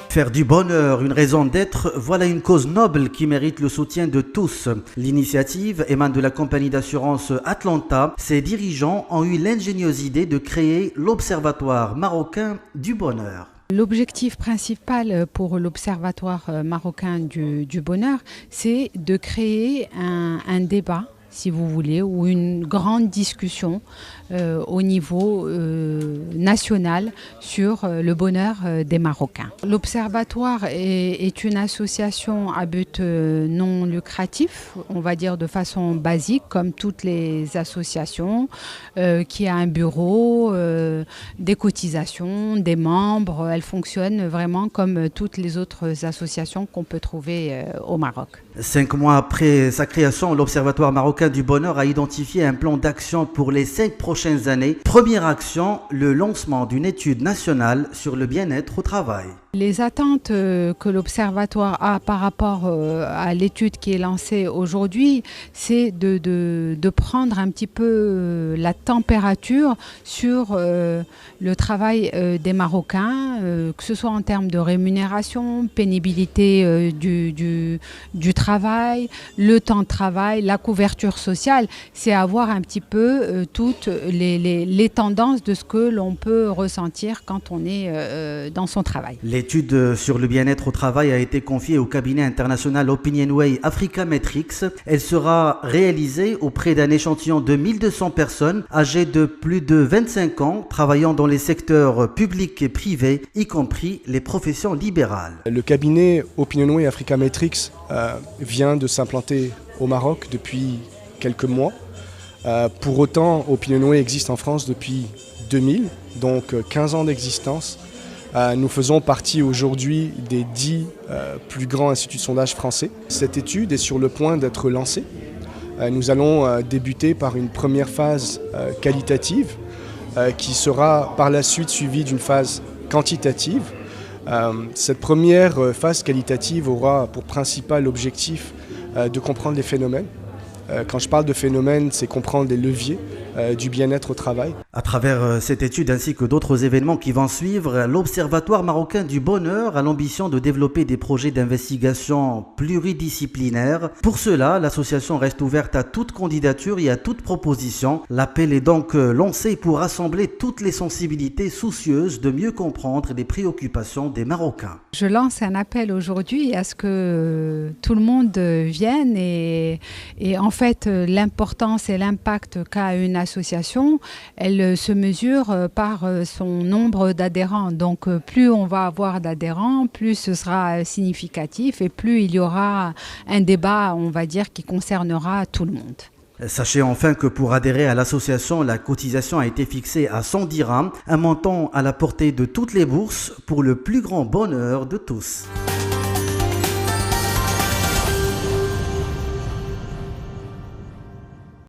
Faire du bonheur une raison d'être, voilà une cause noble qui mérite le soutien de tous. L'initiative émane de la compagnie d'assurance Atlanta. Ses dirigeants ont eu l'ingénieuse idée de créer l'Observatoire marocain du bonheur. L'objectif principal pour l'Observatoire marocain du bonheur, c'est de créer un débat, si vous voulez, ou une grande discussion au niveau national sur le bonheur des Marocains. L'Observatoire est une association à but non lucratif, on va dire de façon basique, comme toutes les associations, qui a un bureau, des cotisations, des membres. Elle fonctionne vraiment comme toutes les autres associations qu'on peut trouver au Maroc. 5 mois après sa création, l'Observatoire marocain du bonheur a identifié un plan d'action pour les 5 prochaines années. Première action, le lancement d'une étude nationale sur le bien-être au travail. Les attentes que l'Observatoire a par rapport à l'étude qui est lancée aujourd'hui, c'est de prendre un petit peu la température sur le travail des Marocains, que ce soit en termes de rémunération, pénibilité du travail, le temps de travail, la couverture sociale. C'est avoir un petit peu toutes les tendances de ce que l'on peut ressentir quand on est dans son travail. L'étude sur le bien-être au travail a été confiée au cabinet international Opinionway Africa Metrics. Elle sera réalisée auprès d'un échantillon de 1200 personnes âgées de plus de 25 ans, travaillant dans les secteurs publics et privés, y compris les professions libérales. Le cabinet Opinionway Africa Metrics vient de s'implanter au Maroc depuis quelques mois. Pour autant, Opinionway existe en France depuis 2000, donc 15 ans d'existence. Nous faisons partie aujourd'hui des 10 plus grands instituts de sondage français. Cette étude est sur le point d'être lancée. Nous allons débuter par une première phase qualitative qui sera par la suite suivie d'une phase quantitative. Cette première phase qualitative aura pour principal objectif de comprendre les phénomènes. Quand je parle de phénomènes, c'est comprendre les leviers du bien-être au travail. À travers cette étude ainsi que d'autres événements qui vont suivre, l'Observatoire marocain du bonheur a l'ambition de développer des projets d'investigation pluridisciplinaires. Pour cela, l'association reste ouverte à toute candidature et à toute proposition. L'appel est donc lancé pour rassembler toutes les sensibilités soucieuses de mieux comprendre les préoccupations des Marocains. Je lance un appel aujourd'hui à ce que tout le monde vienne et en fait l'importance et l'impact qu'a une association, elle se mesure par son nombre d'adhérents. Donc plus on va avoir d'adhérents, plus ce sera significatif et plus il y aura un débat, on va dire, qui concernera tout le monde. Sachez enfin que pour adhérer à l'association, la cotisation a été fixée à 100 dirhams, un montant à la portée de toutes les bourses pour le plus grand bonheur de tous.